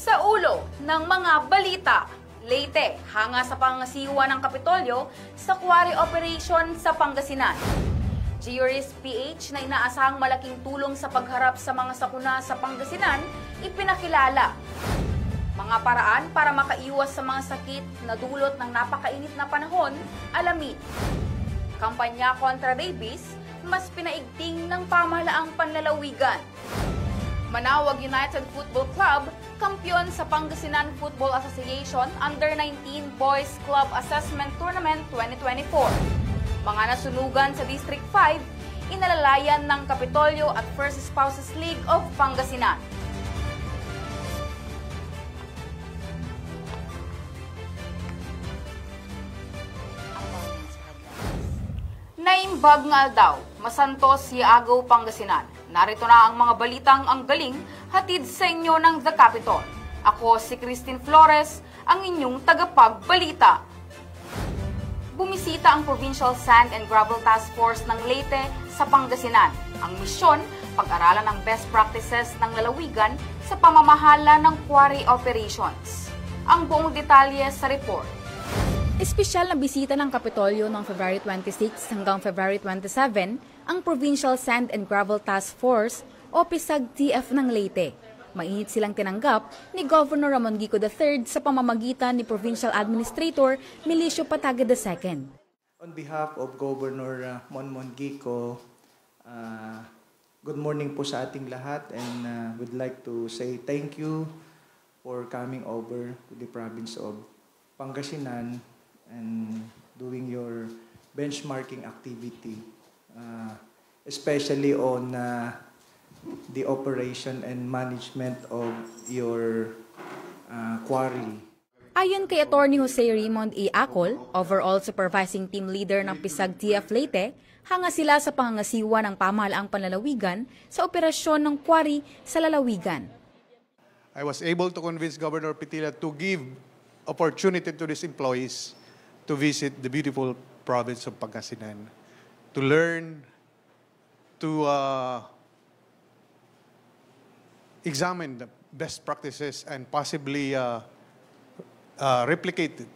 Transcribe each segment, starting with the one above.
Sa ulo ng mga balita, Leyte hanga sa pangasiwa ng Kapitolyo sa quarry operation sa Pangasinan. GRIS PH na inaasahang malaking tulong sa pagharap sa mga sakuna sa Pangasinan, ipinakilala. Mga paraan para makaiwas sa mga sakit na dulot ng napakainit na panahon, alamin. Kampanya kontra rabies, mas pinaigting ng pamahalaang panlalawigan. Manawag United Football Club, kampiyon sa Pangasinan Football Association Under-19 Boys Club Assessment Tournament 2024. Mga nasunugan sa District 5, inalalayan ng Kapitolyo at First Spouses League of Pangasinan. Naimbag nga daw, masantos si Agaw, Pangasinan. Narito na ang mga balitang ang galing hatid sa inyo ng The Capitol. Ako si Christine Flores, ang inyong tagapagbalita. Bumisita ang Provincial Sand and Gravel Task Force ng Leyte sa Pangasinan. Ang misyon, pag-aralan ang best practices ng lalawigan sa pamamahala ng quarry operations. Ang buong detalye sa report. Espesyal na bisita ng Kapitolyo noong February 26 hanggang February 27 ang Provincial Sand and Gravel Task Force o PSAG-TF ng Leyte. Mainit silang tinanggap ni Governor Ramon Gico III sa pamamagitan ni Provincial Administrator Milicio Pataga II. On behalf of Governor Monmon Gico, good morning po sa ating lahat and would like to say thank you for coming over to the province of Pangasinan and doing your benchmarking activity, especially on the operation and management of your quarry. Ayon kay Attorney Jose Raymond A. Acol, overall supervising team leader ng PSAG-TF Leyte, hanga sila sa pangangasiwa ng pamahalaang panlalawigan sa operasyon ng quarry sa lalawigan. I was able to convince Governor Pitila to give opportunity to these employees to visit the beautiful province of Pangasinan, to learn, to examine the best practices and possibly replicate it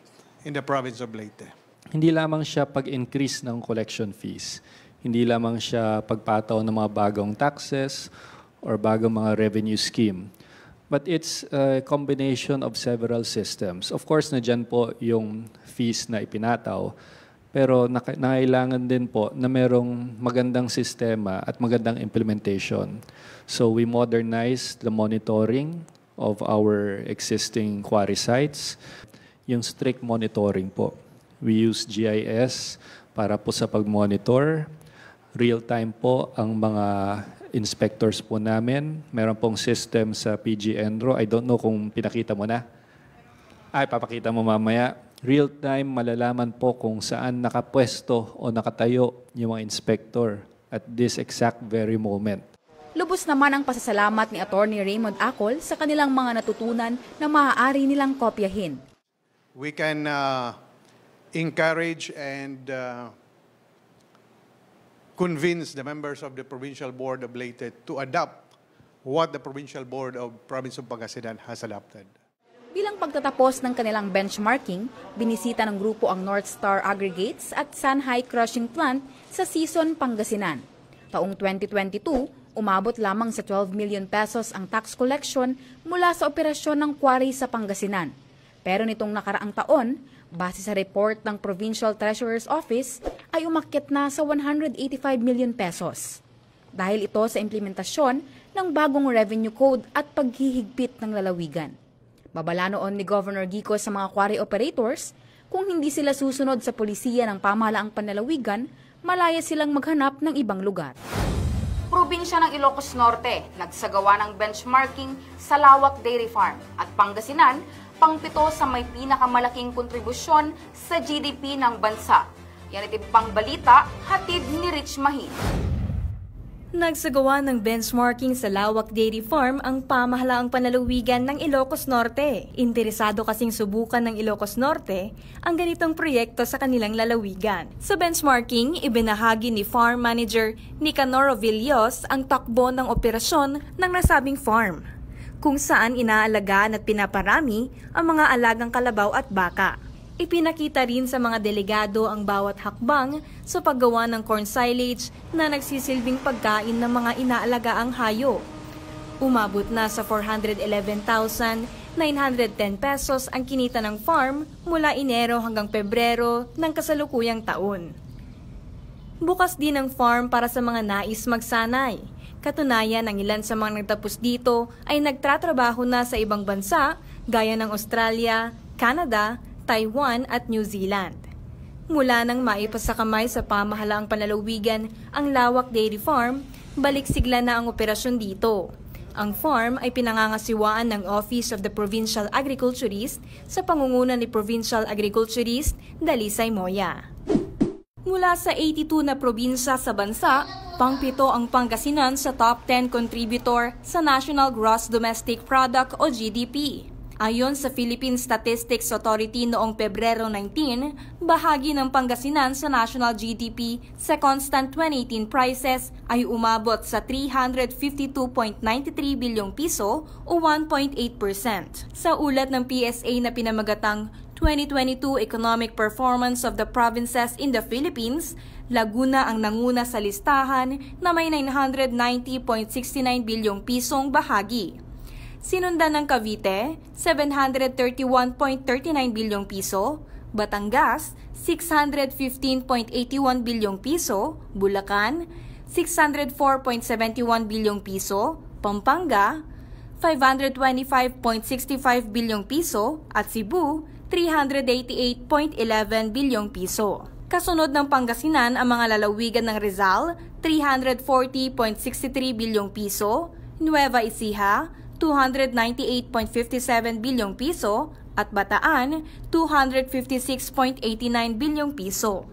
in the province of Leyte. Hindi lamang siya pag-increase ng collection fees, hindi lamang siya pagpataw ng mga bagong taxes or bagong mga revenue scheme. But it's a combination of several systems. Of course, nandiyan po yung fees na ipinataw, pero nangailangan din po na merong magandang sistema at magandang implementation. So we modernize the monitoring of our existing quarry sites. Yung strict monitoring po. We use GIS para po sa pag-monitor. Real-time po ang mga inspectors po namin. Meron pong system sa PG Enro. I don't know kung pinakita mo na. Ay, papakita mo mamaya. Real-time, malalaman po kung saan nakapwesto o nakatayo yung mga inspector at this exact very moment. Lubos naman ang pasasalamat ni Attorney Raymond Acol sa kanilang mga natutunan na maaari nilang kopyahin. We can encourage and convince the members of the Provincial Board of Leyte to adopt what the Provincial Board of Province of Pangasinan has adopted. Bilang pagtatapos ng kanilang benchmarking, binisita ng grupo ang North Star Aggregates at Sanhay Crushing Plant sa Sison, Pangasinan. Taong 2022, umabot lamang sa 12 million pesos ang tax collection mula sa operasyon ng quarry sa Pangasinan. Pero nitong nakaraang taon, base sa report ng Provincial Treasurer's Office, ay umakyat na sa 185 million pesos. Dahil ito sa implementasyon ng bagong revenue code at paghihigpit ng lalawigan. Babala noon ni Governor Gico sa mga quarry operators, kung hindi sila susunod sa polisiya ng pamahalaang panlalawigan, malaya silang maghanap ng ibang lugar. Probinsya ng Ilocos Norte, nagsagawa ng benchmarking sa Lawak Dairy Farm at Pangasinan, pang-pito sa may pinakamalaking kontribusyon sa GDP ng bansa. Yan itong pangbalita, hatid ni Rich Mahin. Nagsagawa ng benchmarking sa Lawak Dairy Farm ang pamahalaang panlalawigan ng Ilocos Norte. Interesado kasing subukan ng Ilocos Norte ang ganitong proyekto sa kanilang lalawigan. Sa benchmarking, ibinahagi ni Farm Manager Nicanor Villos ang takbo ng operasyon ng nasabing farm. kung saan inaalagaan at pinaparami ang mga alagang kalabaw at baka. Ipinakita rin sa mga delegado ang bawat hakbang sa paggawa ng corn silage na nagsisilbing pagkain ng mga inaalagaang hayop. Umabot na sa 411,910 pesos ang kinita ng farm mula Enero hanggang Pebrero ng kasalukuyang taon. Bukas din ang farm para sa mga nais magsanay. Katunayan, ang ilan sa mga nagtapos dito ay nagtatrabaho na sa ibang bansa gaya ng Australia, Canada, Taiwan at New Zealand. Mula nang maipasakamay sa pamahalaang panlalawigan ang Lawak Dairy Farm, balik-sigla na ang operasyon dito. Ang farm ay pinangangasiwaan ng Office of the Provincial Agriculturist sa pangunguna ni Provincial Agriculturist Dalisay Moya. Mula sa 82 na probinsya sa bansa, pang-7 ang Pangasinan sa top 10 contributor sa National Gross Domestic Product o GDP. Ayon sa Philippine Statistics Authority noong Pebrero 19, bahagi ng Pangasinan sa national GDP sa constant 2018 prices ay umabot sa 352.93 bilyong piso o 1.8%. Sa ulat ng PSA na pinamagatang 2022 Economic Performance of the Provinces in the Philippines, Laguna ang nanguna sa listahan na may 990.69 bilyong pisong bahagi. Sinundan ng Cavite, 731.39 bilyong piso, Batangas, 615.81 bilyong piso, Bulacan, 604.71 bilyong piso, Pampanga, 525.65 bilyong piso at Cebu, 388.11 bilyong piso. Kasunod ng Pangasinan ang mga lalawigan ng Rizal, 340.63 bilyong piso, Nueva Ecija, 298.57 bilyong piso at Bataan, 256.89 bilyong piso.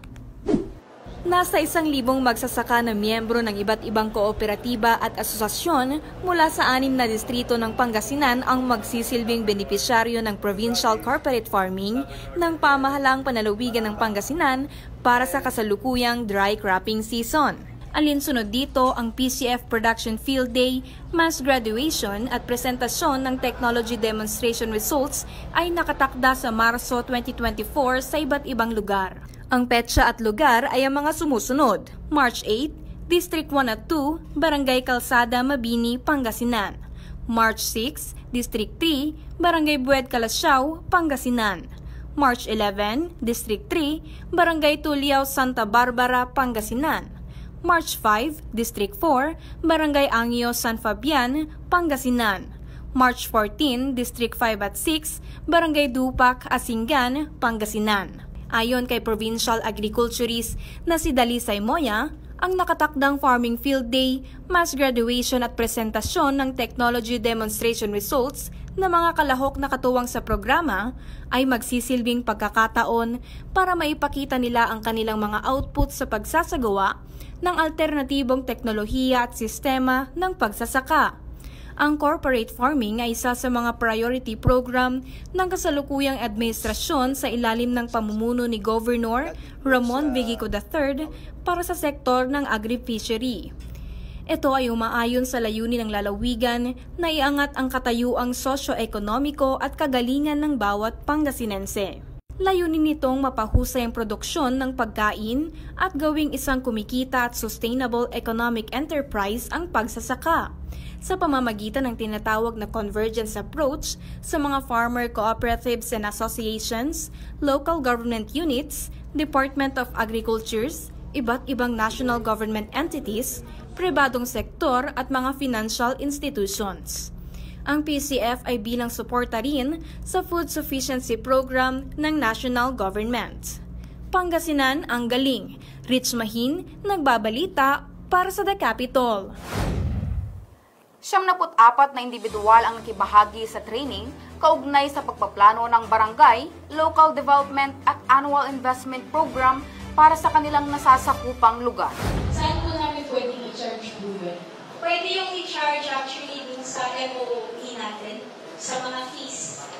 Nasa 1,000 magsasaka na miyembro ng iba't ibang kooperatiba at asosasyon mula sa 6 na distrito ng Pangasinan ang magsisilbing benepisyaryo ng Provincial Corporate Farming ng pamahalaang panlalawigan ng Pangasinan para sa kasalukuyang dry cropping season. Alinsunod dito ang PCF Production Field Day, mass graduation at presentasyon ng technology demonstration results ay nakatakda sa Marso 2024 sa iba't ibang lugar. Ang petsa at lugar ay ang mga sumusunod: March 8, District 1 at 2, Barangay Calzada, Mabini, Pangasinan; March 6, District 3, Barangay Bued Calasiao, Pangasinan; March 11, District 3, Barangay Tuliao, Santa Barbara, Pangasinan; March 5, District 4, Barangay Angio, San Fabian, Pangasinan; March 14, District 5 at 6, Barangay Dupac, Asingan, Pangasinan. Ayon kay Provincial Agriculturist na si Dalisay Moya, ang nakatakdang Farming Field Day, mass graduation at presentasyon ng technology demonstration results na mga kalahok na katuwang sa programa ay magsisilbing pagkakataon para maipakita nila ang kanilang mga output sa pagsasagawa ng alternatibong teknolohiya at sistema ng pagsasaka. Ang corporate farming ay isa sa mga priority program ng kasalukuyang administrasyon sa ilalim ng pamumuno ni Governor Ramon Vigico III para sa sektor ng agri-fishery. Ito ay umaayon sa layunin ng lalawigan na iangat ang katayuang sosyo-ekonomiko at kagalingan ng bawat Pangasinense. Layunin nitong mapahusay ang produksyon ng pagkain at gawing isang kumikita at sustainable economic enterprise ang pagsasaka sa pamamagitan ng tinatawag na convergence approach sa mga farmer cooperatives and associations, local government units, Department of Agricultures, iba't ibang national government entities, pribadong sektor at mga financial institutions. Ang PCF ay bilang suporta rin sa food sufficiency program ng national government. Pangasinan ang galing. Rich Mahin, nagbabalita para sa The Capitol. 74 na individual ang nakibahagi sa training kaugnay sa pagpaplano ng barangay, local development at annual investment program para sa kanilang nasasakupang lugar. Saan po namin pwedeng i-charge po yun? Pwede yung i-charge actually dun sa MOOE natin, sa mga fees.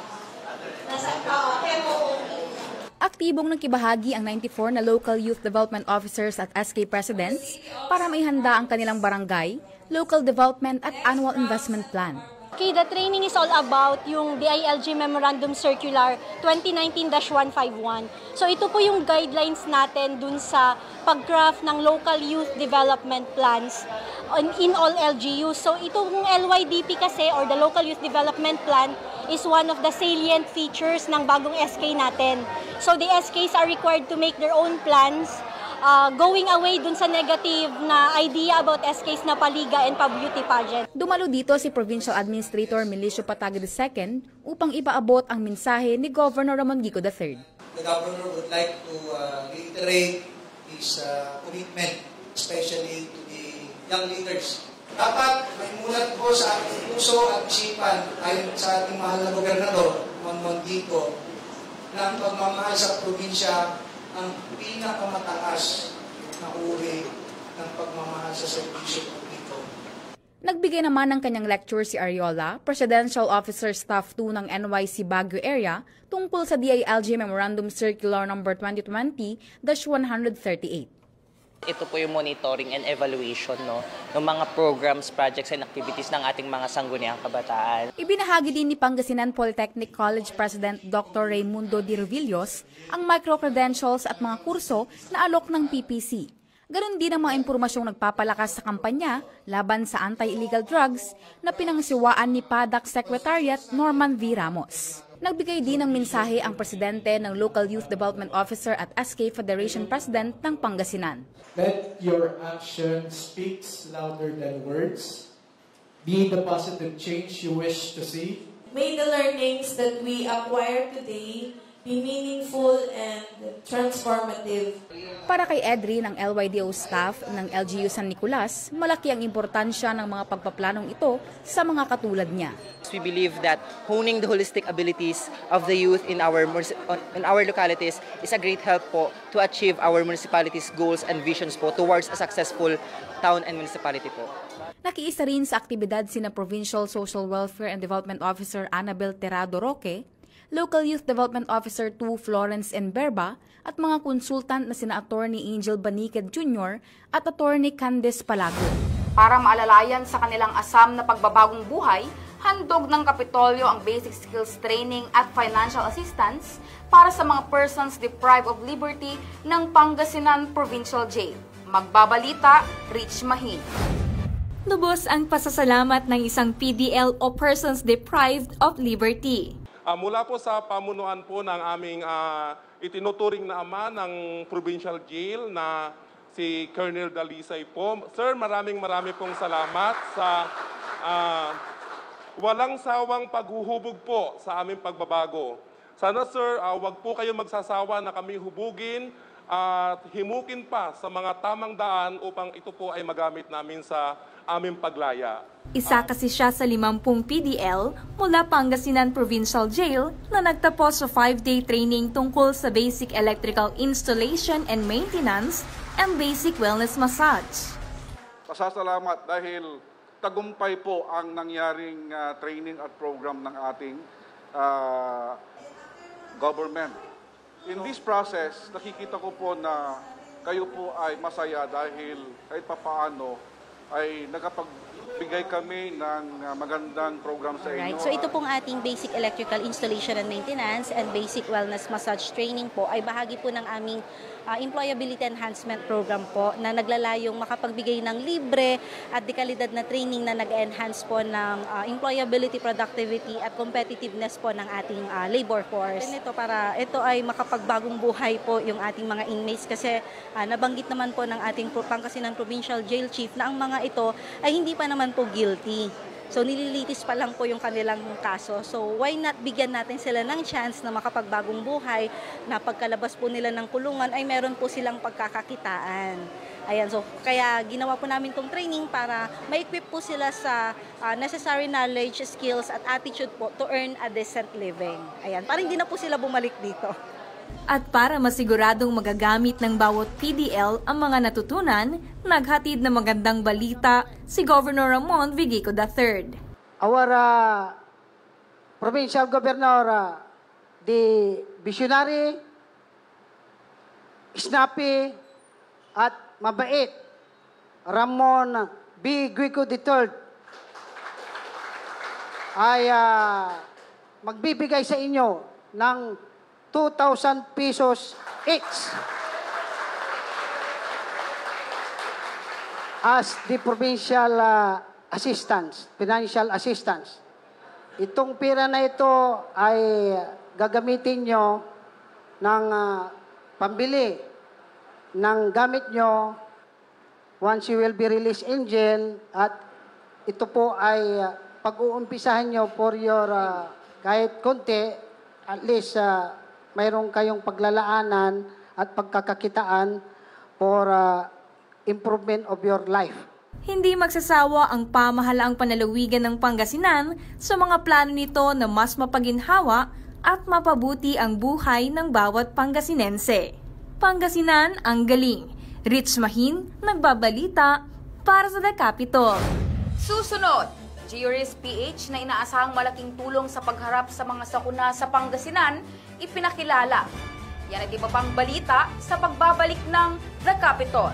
Nasa MOOE. Aktibong nakibahagi ang 94 na local youth development officers at SK presidents para maihanda ang kanilang barangay, local development at annual investment plan. Okay, the training is all about yung DILG Memorandum Circular 2019-151. So ito po yung guidelines natin dun sa pag-craft ng local youth development plans in all LGUs. So itong LYDP kasi, or the Local Youth Development Plan, is one of the salient features ng bagong SK natin. So the SKs are required to make their own plans, going away dun sa negative na idea about SKs na paliga and pa-beauty pageant. Dumalo dito si Provincial Administrator Milicio Patag II upang ipaabot ang mensahe ni Governor Ramon Gico III. The Governor would like to reiterate his commitment, especially to the young leaders. Dapat may mulat po sa ating puso at isipan ayon sa ating mahal na Gobernador, Ramon Gico, na ang pagmamahal sa probinsya ang pinakamataas na uri ng pagmamahal sa serbisyo publiko. Nagbigay naman ng kanyang lecture si Ariola, Presidential Officer Staff 2 ng NYC Baguio Area, tungkol sa DILG Memorandum Circular No. 2020-138. Ito po yung monitoring and evaluation ng mga programs, projects, and activities ng ating mga sangguniang kabataan. Ibinahagi din ni Pangasinan Polytechnic College President Dr. Raimundo D. Revillos ang micro-credentials at mga kurso na alok ng PPC. Ganon din ang mga impormasyong nagpapalakas sa kampanya laban sa anti-illegal drugs na pinangsiwaan ni PADAC Secretariat Norman V. Ramos. Nagbigay din ng mensahe ang presidente ng Local Youth Development Officer at SK Federation President ng Pangasinan. Let your action speaks louder than words. Be the positive change you wish to see. May the learnings that we acquire today be meaningful and transformative. Para kay Edri ng LYDO staff ng LGU San Nicolas, malaki ang importansya ng mga pagpaplanong ito sa mga katulad niya. We believe that honing the holistic abilities of the youth in our localities is a great help po to achieve our municipalities' goals and visions po towards a successful town and municipality po. Nakiisa rin sa aktibidad sina Provincial Social Welfare and Development Officer Annabel Terrado Roque, Local Youth Development Officer 2 Florence Enberba at mga konsultant na sina Attorney Angel Baniked Jr. at Attorney Candice Palago. Para maalalayan sa kanilang asam na pagbabagong buhay, handog ng Kapitolyo ang basic skills training at financial assistance para sa mga persons deprived of liberty ng Pangasinan Provincial Jail. Magbabalita, Rich Mahin. Lubos ang pasasalamat ng isang PDL o persons deprived of liberty. Mula po sa pamunuan po ng aming itinuturing na ama ng Provincial Jail na si Colonel Dalisay po. Sir, maraming pong salamat sa walang sawang paghuhubog po sa aming pagbabago. Sana sir, wag po kayo magsasawa na kami hubugin at himukin pa sa mga tamang daan upang ito po ay magamit namin sa aming paglaya. Isa kasi siya sa 50 PDL mula Pangasinan Provincial Jail na nagtapos sa 5-day training tungkol sa basic electrical installation and maintenance and basic wellness massage. Pasasalamat dahil tagumpay po ang nangyaring training at program ng ating government. In this process, nakikita ko po na kayo po ay masaya dahil kahit papaano ay nakapagbigay kami ng magandang program sa inyo. Alright, so ito pong ating basic electrical installation and maintenance and basic wellness massage training po ay bahagi po ng aming employability enhancement program po na naglalayong makapagbigay ng libre at dekalidad na training na nag-enhance po ng employability, productivity at competitiveness po ng ating labor force. Ito para ito ay makapagbagong buhay po yung ating mga inmates kasi nabanggit naman po ng ating Pangasinan Provincial Jail Chief na ang mga ito ay hindi pa naman po guilty. So nililitis pa lang po yung kanilang kaso. So why not bigyan natin sila ng chance na makapagbagong buhay na pagkalabas po nila ng kulungan ay meron po silang pagkakakitaan. Ayan, so kaya ginawa po namin tong training para ma-equip po sila sa necessary knowledge, skills at attitude po to earn a decent living. Ayan, para hindi na po sila bumalik dito. At para masiguradong magagamit ng bawat PDL ang mga natutunan, naghatid na magandang balita si Governor Ramon V. Gico III. Our provincial governor, the visionary, snappy, at mabait, Ramon V. Gico III, ay magbibigay sa inyo ng 2,000 pesos each as the provincial assistance, financial assistance. Itong pera na ito ay gagamitin nyo ng pambili ng gamit nyo once you will be released in jail, at ito po ay pag-uumpisahan nyo for your kahit konti, at least mayroon kayong paglalaanan at pagkakakitaan for improvement of your life. Hindi magsasawa ang pamahalaang panlalawigan ng Pangasinan sa mga plano nito na mas mapaginhawa at mapabuti ang buhay ng bawat Pangasinense. Pangasinan ang galing. Rich Mahin, nagbabalita para sa The Capitol. Susunod, GRIS PH na inaasahang malaking tulong sa pagharap sa mga sakuna sa Pangasinan, ipinakilala. Yan at iba pang balita sa pagbabalik ng The Capitol.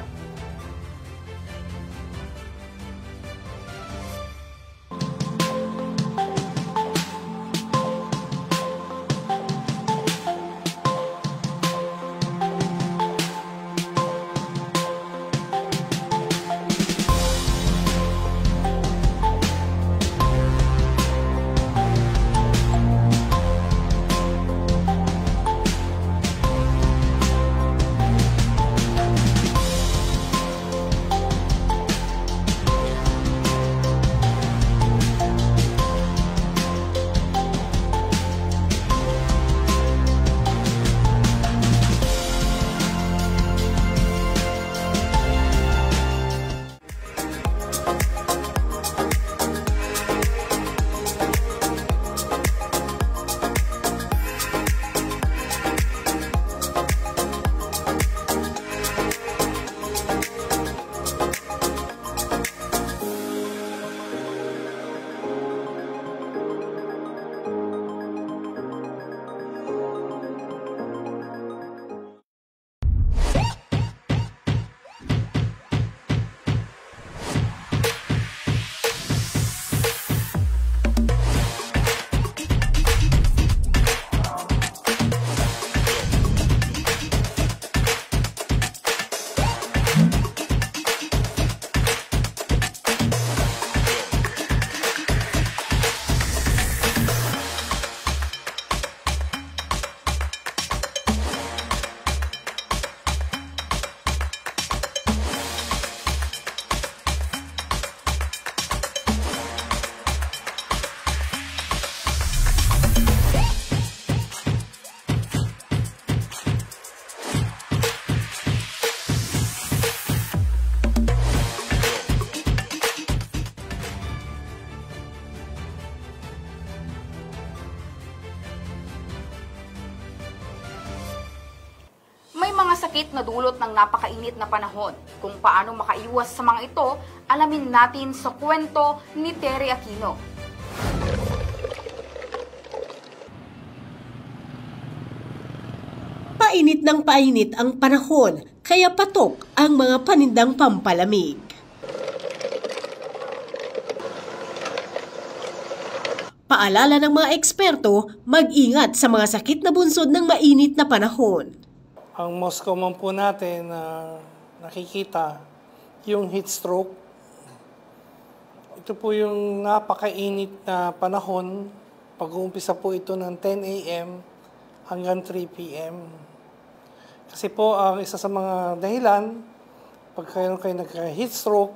Sakit na dulot ng napakainit na panahon. Kung paano makaiwas sa mga ito, alamin natin sa kwento ni Terry Aquino. Painit ng painit ang panahon, kaya patok ang mga panindang pampalamig. Paalala ng mga eksperto, mag-ingat sa mga sakit na bunsod ng mainit na panahon. Ang most common po natin na nakikita, yung heat stroke. Ito po yung napakainit na panahon. Pag-uumpisa po ito ng 10 a.m. hanggang 3 p.m. Kasi po, ang isa sa mga dahilan, pag kayo nagka-heat stroke,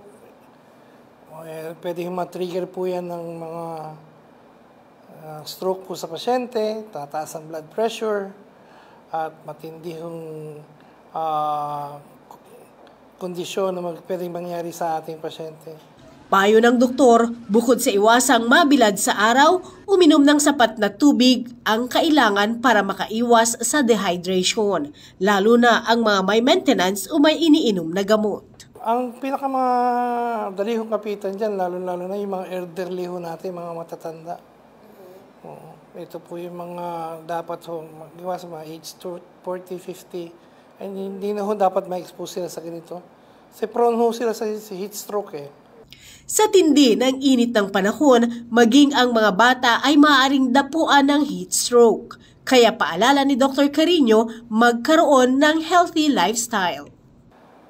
pwede yung ma-trigger po yan ng mga stroke po sa pasyente, tataas ang blood pressure, at matindi yung kondisyon na pwedeng mangyari sa ating pasyente. Payo ng doktor, bukod sa iwasang mabilad sa araw, uminom ng sapat na tubig ang kailangan para makaiwas sa dehydration, lalo na ang mga may maintenance o may iniinom na gamot. Ang pinakamadali hong kapitan dyan, lalo-lalo na yung mga elderly ho natin, mga matatanda. Ito po yung mga dapat mag-iwas sa mga age 40, 50. And hindi na ho dapat ma-expose sila sa ganito. Kasi prone ho sila sa heat stroke eh. Sa tindi ng init ng panahon, maging ang mga bata ay maaaring dapuan ng heat stroke. Kaya paalala ni Dr. Carino magkaroon ng healthy lifestyle.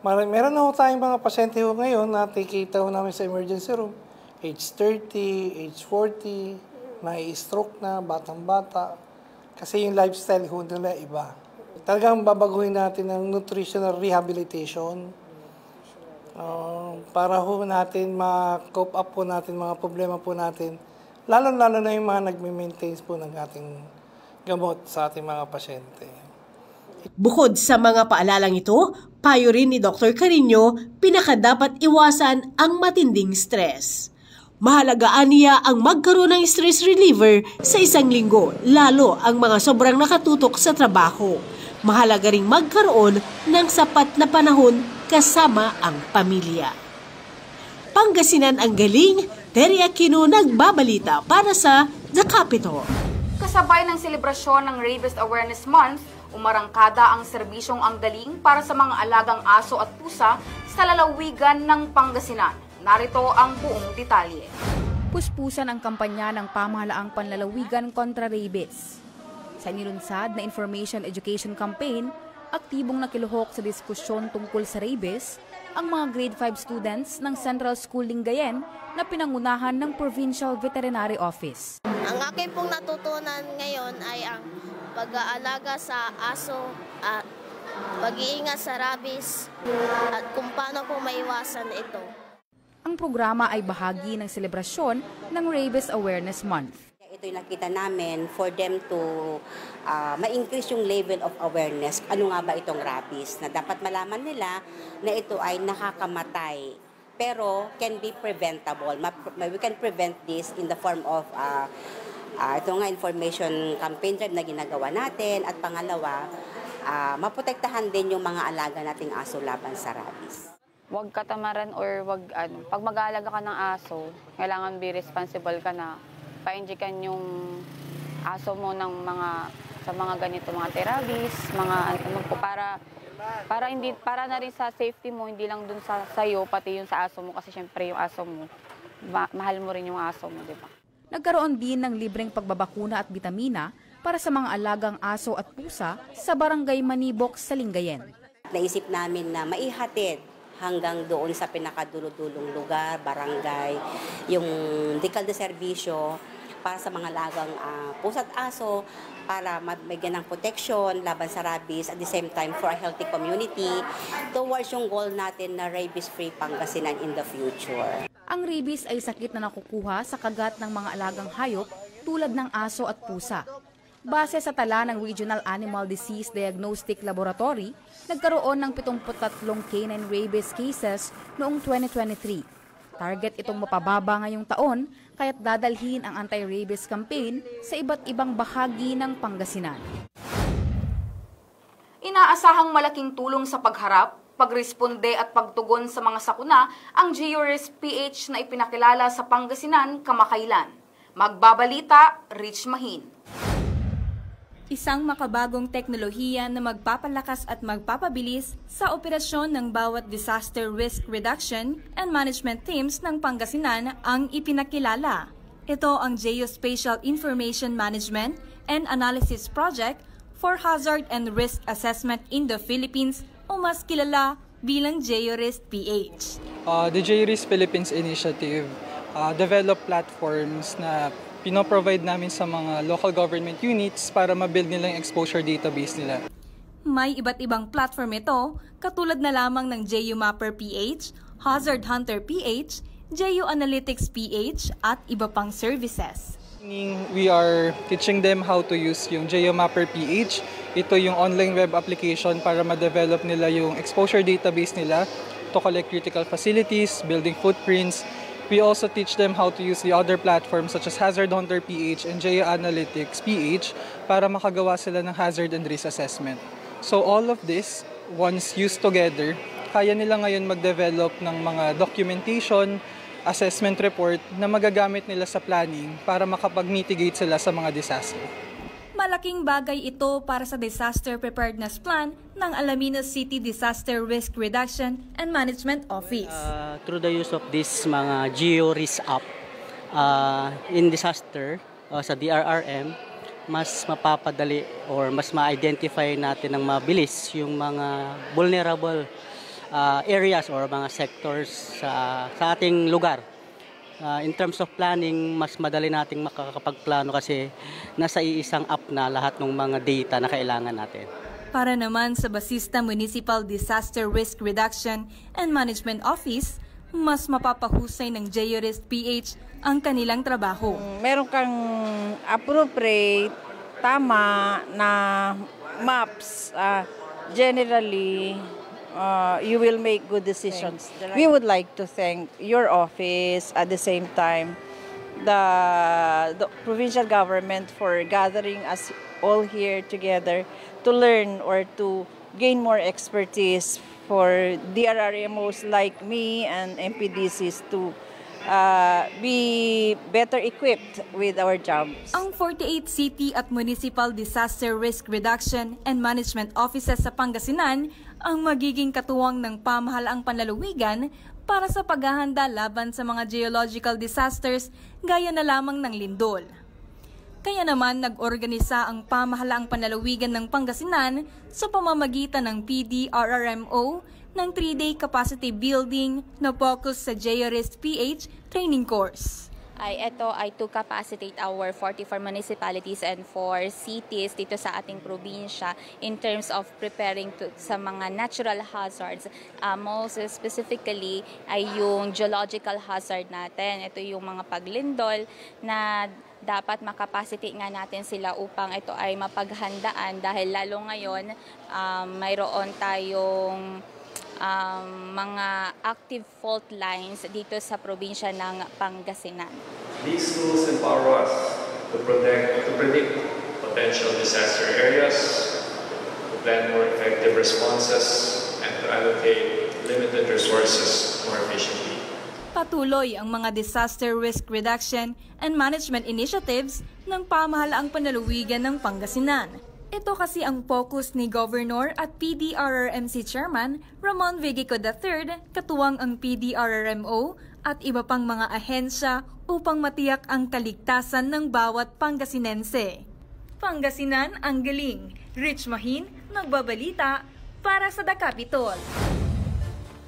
Meron na tayong mga pasyente ngayon na nakikita namin sa emergency room. Age 30, age 40, may stroke na, batang-bata. Kasi yung lifestyle nila iba. Talagang babaguhin natin ng nutritional rehabilitation para natin ma-cope up po natin mga problema po natin. Lalo-lalo na yung mga nagme-maintain po ng ating gamot sa ating mga pasyente. Bukod sa mga paalalang ito, payo rin ni Dr. Carino, pinakadapat iwasan ang matinding stress. Mahalagaan niya ang magkaroon ng stress reliever sa isang linggo, lalo ang mga sobrang nakatutok sa trabaho. Mahalaga ring magkaroon ng sapat na panahon kasama ang pamilya. Pangasinan ang galing, Terry Aquino nagbabalita para sa The Capitol. Kasabay ng selebrasyon ng Rabies Awareness Month, umarangkada ang serbisyong ang galing para sa mga alagang aso at pusa sa lalawigan ng Pangasinan. Narito ang buong detalye. Puspusan ang kampanya ng pamahalaang panlalawigan kontra rabies. Sa inilunsad na Information Education Campaign, aktibong nakiluhok sa diskusyon tungkol sa rabies ang mga grade 5 students ng Central School Lingayen na pinangunahan ng Provincial Veterinary Office. Ang aking pong natutunan ngayon ay ang pag-aalaga sa aso at pag-iingat sa rabies at kung paano po maiwasan ito. Ang programa ay bahagi ng selebrasyon ng Rabies Awareness Month. Ito'y nakita namin for them to ma-increase yung level of awareness. Ano nga ba itong rabies? Na dapat malaman nila na ito ay nakakamatay. Pero can be preventable. We can prevent this in the form of ito nga information campaign drive na ginagawa natin. At pangalawa, maprotektahan din yung mga alaga nating aso laban sa rabies. Huwag katamaran or pag mag-aalaga ka ng aso, kailangan be responsible ka na. Pa-injikan yung aso mo ng sa mga ganito, mga therapist, para na rin sa safety mo, hindi lang dun sa sayo, pati yung sa aso mo kasi syempre yung aso mo, mahal mo rin yung aso mo, di ba? Nagkaroon din ng libreng pagbabakuna at bitamina para sa mga alagang aso at pusa sa Barangay Manibok sa Lingayen. Naisip namin na maihatid hanggang doon sa pinakaduludulong lugar, barangay, yung medical de serbisyo para sa mga lagang pusa at aso para mabigyan ng protection laban sa rabies at the same time for a healthy community towards yung goal natin na rabies-free Pangasinan in the future. Ang rabies ay sakit na nakukuha sa kagat ng mga alagang hayop tulad ng aso at pusa. Base sa tala ng Regional Animal Disease Diagnostic Laboratory, nagkaroon ng 73 canine rabies cases noong 2023. Target itong mapababa ngayong taon, kaya't dadalhin ang anti-rabies campaign sa iba't ibang bahagi ng Pangasinan. Inaasahang malaking tulong sa pagharap, pagresponde at pagtugon sa mga sakuna ang GeoRisk-PH na ipinakilala sa Pangasinan kamakailan. Magbabalita, Rich Mahin. Isang makabagong teknolohiya na magpapalakas at magpapabilis sa operasyon ng bawat disaster risk reduction and management teams ng Pangasinan ang ipinakilala. Ito ang Geospatial Information Management and Analysis Project for Hazard and Risk Assessment in the Philippines o mas kilala bilang GeoRisk-PH. The GeoRisk Philippines Initiative develop platforms na pinoprovide namin sa mga local government units para ma-build nila yung exposure database nila. May iba't ibang platform ito, katulad na lamang ng GeoMapper PH, Hazard Hunter PH, GeoAnalytics PH, at iba pang services. We are teaching them how to use yung GeoMapper PH. Ito yung online web application para ma-develop nila yung exposure database nila to collect critical facilities, building footprints. We also teach them how to use the other platforms such as Hazard Hunter PH and GeoAnalytics PH para makagawa sila ng hazard and risk assessment. So all of this, once used together, kaya nila ngayon mag-develop ng mga documentation, assessment report na magagamit nila sa planning para makapag-mitigate sila sa mga disaster. Malaking bagay ito para sa Disaster Preparedness Plan ng Alaminos City Disaster Risk Reduction and Management Office. Through the use of this mga geo-risk app in disaster sa DRRM, mas mapapadali or mas ma-identify natin ng mabilis yung mga vulnerable areas or mga sectors sa ating lugar. In terms of planning, mas madali nating makakapagplano kasi nasa iisang app na lahat ng mga data na kailangan natin. Para naman sa Basista Municipal Disaster Risk Reduction and Management Office, mas mapapahusay ng GeoRisk PH ang kanilang trabaho. Meron kang appropriate, tama na maps, generally, you will make good decisions. We would like to thank your office, at the same time, the provincial government for gathering us all here together to learn or to gain more expertise for DRRMOs like me and MPDCs to be better equipped with our jobs. Ang 48 city at municipal disaster risk reduction and management offices sa Pangasinan ang magiging katuwang ng pamahalaang panlalawigan para sa paghahanda laban sa mga geological disasters gaya na lamang ng lindol. Kaya naman nag-organisa ang pamahalaang panlalawigan ng Pangasinan sa pamamagitan ng PDRRMO ng 3-day capacity building na focus sa GeoRisk PH training course. Ito ay to capacitate our 44 municipalities and 4 cities dito sa ating probinsya in terms of preparing sa mga natural hazards. Most specifically ay yung geological hazard natin. Ito yung mga paglindol na dapat makapacity nga natin sila upang ito ay mapaghandaan dahil lalo ngayon mayroon tayong mga active fault lines dito sa probinsya ng Pangasinan. These tools empower us to predict potential disaster areas, to plan more effective responses, and to allocate limited resources more efficiently. Patuloy ang mga disaster risk reduction and management initiatives ng pamahalaang panlalawigan ng Pangasinan. Ito kasi ang focus ni Governor at PDRRMC Chairman Ramon Vigico III, katuwang ang PDRRMO at iba pang mga ahensya upang matiyak ang kaligtasan ng bawat Pangasinense. Pangasinan ang galing. Rich Mahin, nagbabalita para sa The Capitol.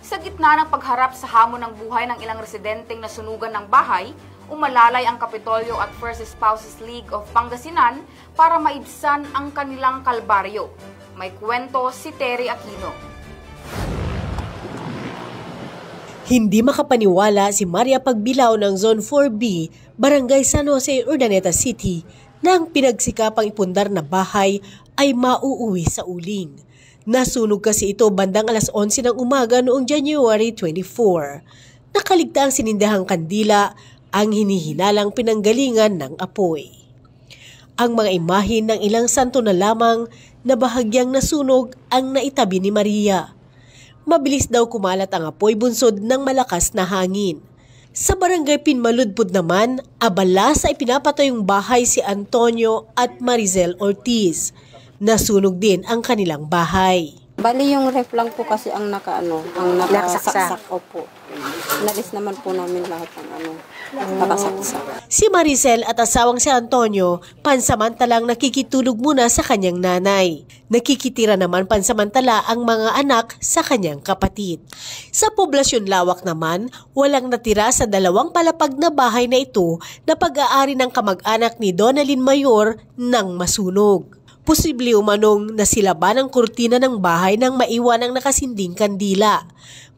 Sa gitna ng pagharap sa hamon ng buhay ng ilang residenteng nasunugan ng bahay, umalalay ang Kapitolyo at First Spouses League of Pangasinan para maibsan ang kanilang kalbaryo. May kwento si Terry Aquino. Hindi makapaniwala si Maria Pagbilao ng Zone 4B, Barangay San Jose, Urdaneta City, na ang pinagsikapang ipundar na bahay ay mauuwi sa uling. Nasunog kasi ito bandang alas 11 ng umaga noong January 24. Nakaligtaan sinindahang kandila ang hinihinalang pinanggalingan ng apoy. Ang mga imahin ng ilang santo na lamang na bahagyang nasunog ang naitabi ni Maria. Mabilis daw kumalat ang apoy bunsod ng malakas na hangin. Sa barangay Pinmaludpud naman, abala sa ipinapatayong bahay si Antonio at Marizel Ortiz. Nasunog din ang kanilang bahay. Bali yung ref lang po kasi ang nakasaksak. Opo. Nalis naman po namin lahat ng nakasaksak. Si Maricel at asawang si Antonio pansamantalang nakikitulog muna sa kanyang nanay. Nakikitira naman pansamantala ang mga anak sa kanyang kapatid. Sa poblasyon Lawak naman, walang natira sa 2 palapag na bahay na ito na pag-aari ng kamag-anak ni Donalyn Mayor nang masunog. Posible umanong nasilaban ang kurtina ng bahay nang maiwan ang nakasinding kandila.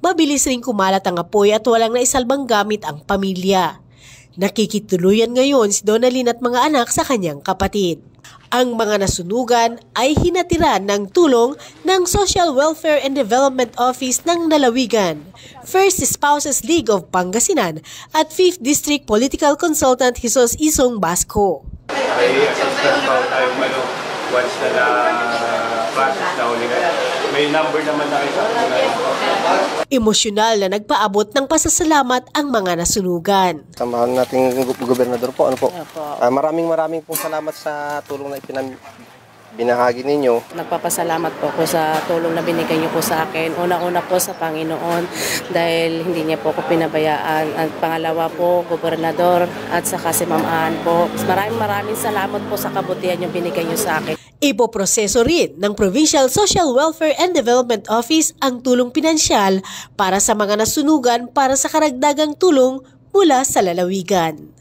Mabilis ring kumalat ang apoy at walang naisalbang gamit ang pamilya. Nakikituluyan ngayon si Donalyn at mga anak sa kanyang kapatid. Ang mga nasunugan ay hinatiran ng tulong ng Social Welfare and Development Office ng Lalawigan, First Spouses League of Pangasinan at 5th District Political Consultant Jesus Isong Basco. Once na process na ulit. May number naman na kayo sa Emosyonal na nagpaabot ng pasasalamat ang mga nasunugan. Sa mahal nating gobernador po, maraming pong salamat sa tulong na binahagi ninyo. Nagpapasalamat po ako sa tulong na binigay niyo po sa akin. Una-una po sa Panginoon dahil hindi niya po ako pinabayaan. At pangalawa po, gobernador at saka si Ma'am Ann po. Maraming salamat po sa kabutihan yung binigay niyo sa akin. Ipoproseso rin ng Provincial Social Welfare and Development Office ang tulong pinansyal para sa mga nasunugan para sa karagdagang tulong mula sa lalawigan.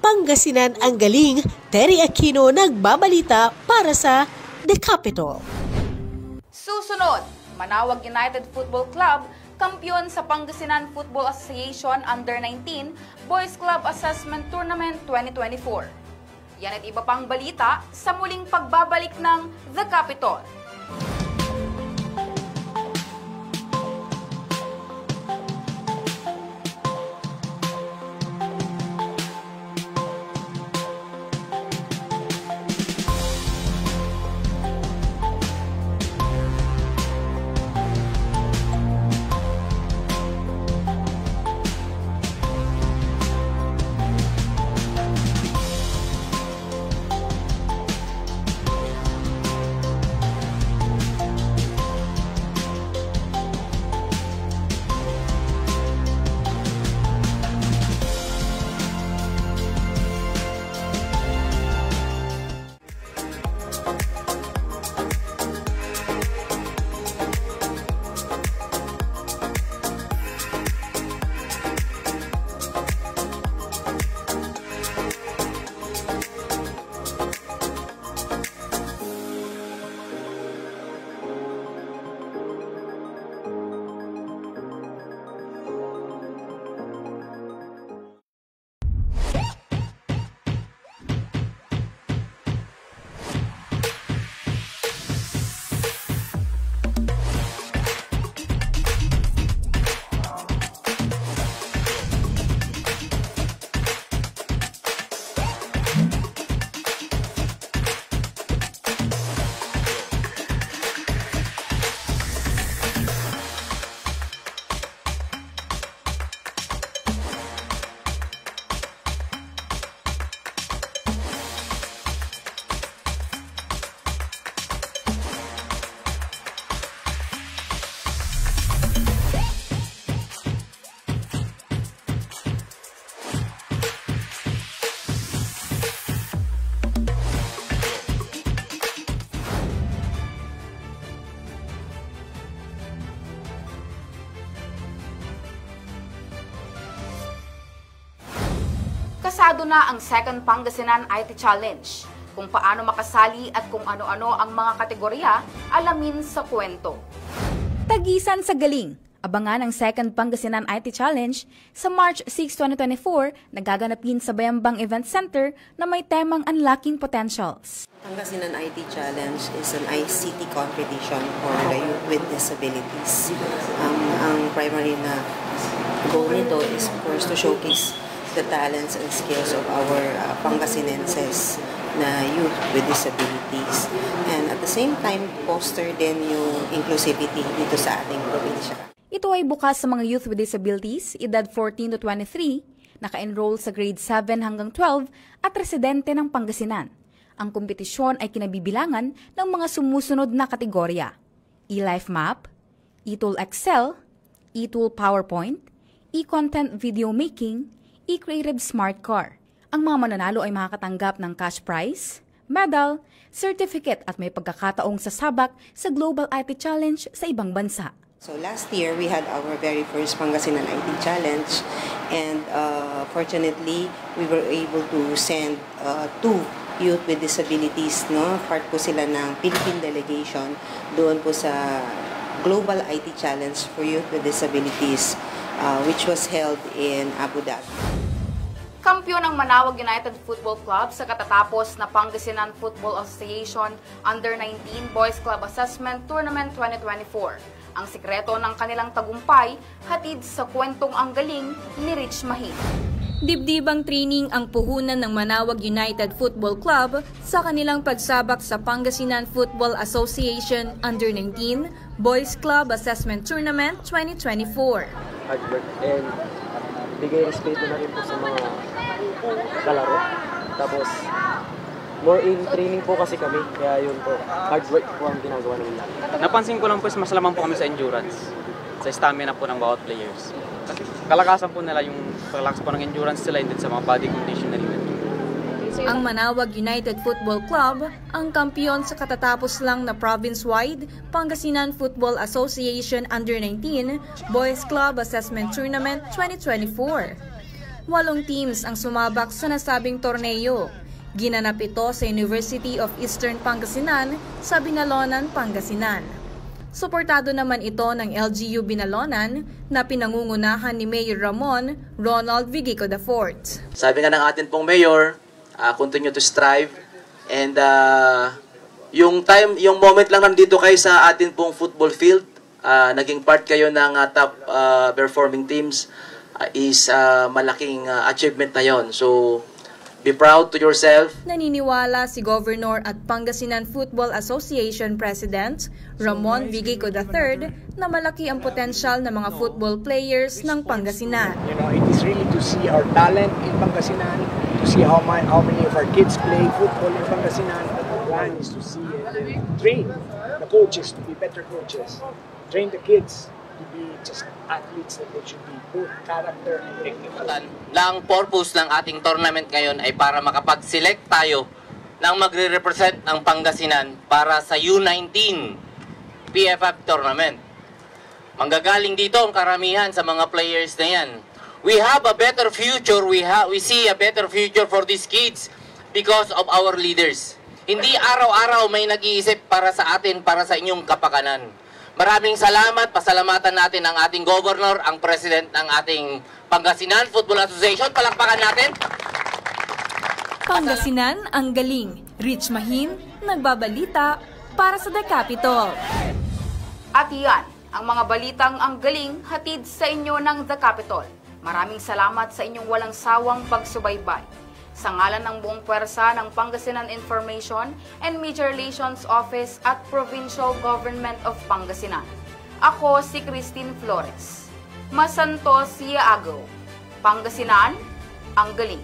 Pangasinan ang galing, Terry Aquino nagbabalita para sa The Capital. Susunod, Manawag United Football Club, kampiyon sa Pangasinan Football Association Under-19 Boys Club Assessment Tournament 2024. Yan at iba pang balita sa muling pagbabalik ng The Capital. Kasado na ang second Pangasinan IT Challenge. Kung paano makasali at kung ano-ano ang mga kategorya, alamin sa kwento. Tagisan sa galing. Abangan ang second Pangasinan IT Challenge sa March 6, 2024 nagaganapin sa Bayambang Event Center na may temang Unlocking Potentials. Pangasinan IT Challenge is an ICT competition for the youth with disabilities. Ang primary na goal nito is of course to showcase the talents and skills of our Pangasinenses na youth with disabilities. And at the same time, foster din yung inclusivity dito sa ating probinsya. Ito ay bukas sa mga youth with disabilities, edad 14 to 23, naka-enroll sa grade 7 hanggang 12 at residente ng Pangasinan. Ang kompetisyon ay kinabibilangan ng mga sumusunod na kategorya: e-life map, e-tool Excel, e-tool PowerPoint, e-content video making, e-creative smart car. Ang mga mananalo ay makakatanggap ng cash prize, medal, certificate at may pagkakataong sasabak sa Global IT Challenge sa ibang bansa. So last year, we had our very first Pangasinan IT Challenge, and fortunately, we were able to send 2 youth with disabilities, no? Part po sila ng Philippine delegation doon po sa Global IT Challenge for Youth with Disabilities, which was held in Abu Dhabi. Kampiyon ang Manawag United Football Club sa katatapos na Pangasinan Football Association Under-19 Boys Club Assessment Tournament 2024. Ang sikreto ng kanilang tagumpay, hatid sa kwentong ang galing ni Rich Mahid. Dibdibang training ang puhunan ng Manaoag United Football Club sa kanilang pagsabak sa Pangasinan Football Association Under-19 Boys Club Assessment Tournament 2024. Hard work and bigay respeto na rin po sa mga kalaro. Tapos, more in training po kasi kami, kaya yun po, hard work po ang ginagawa namin natin. Napansin ko lang po is mas lamang po kami sa endurance, sa stamina po ng bawat players. Kasi kalakasan po nila yung paglakas po ng endurance sila hindi sa mga body condition nila. Ang Manaoag United Football Club ang kampiyon sa katatapos lang na province-wide Pangasinan Football Association Under-19 Boys Club Assessment Tournament 2024. 8 teams ang sumabak sa nasabing torneo. Ginanap ito sa University of Eastern Pangasinan sa Binalonan, Pangasinan. Suportado naman ito ng LGU Binalonan na pinangungunahan ni Mayor Ramon Ronald Vigico IV. Sabi nga ng atin pong Mayor, continue to strive and yung moment lang nandito kayo sa atin pong football field, naging part kayo ng top performing teams is malaking achievement na yon. So be proud to yourself. Naniniwala si Governor at Pangasinan Football Association President Ramon Vigico III na malaki ang potensyal ng mga football players ng Pangasinan. You know, it is really to see our talent in Pangasinan, to see how many of our kids play football in Pangasinan. The plan is to see and train the coaches to be better coaches, train the kids to be just athletes that they should be both character and technical. Ang purpose ng ating tournament ngayon ay para makapag-select tayo ng magre-represent ng Pangasinan para sa U19 PFF tournament. Manggagaling dito ang karamihan sa mga players na yan. We have a better future, we see a better future for these kids because of our leaders. Hindi araw-araw may nag-iisip para sa atin, para sa inyong kapakanan. Maraming salamat, pasalamatan natin ang ating governor, ang president ng ating Pangasinan Football Association. Palakpakan natin. Pangasinan ang galing. Rich Mahin, nagbabalita para sa The Capitol. At iyan, ang mga balitang ang galing hatid sa inyo ng The Capitol. Maraming salamat sa inyong walang sawang pagsubaybay. Sa ngalan ng buong pwersa ng Pangasinan Information and Media Relations Office at Provincial Government of Pangasinan. Ako si Christine Flores. Masantos Siago. Pangasinan, ang galing.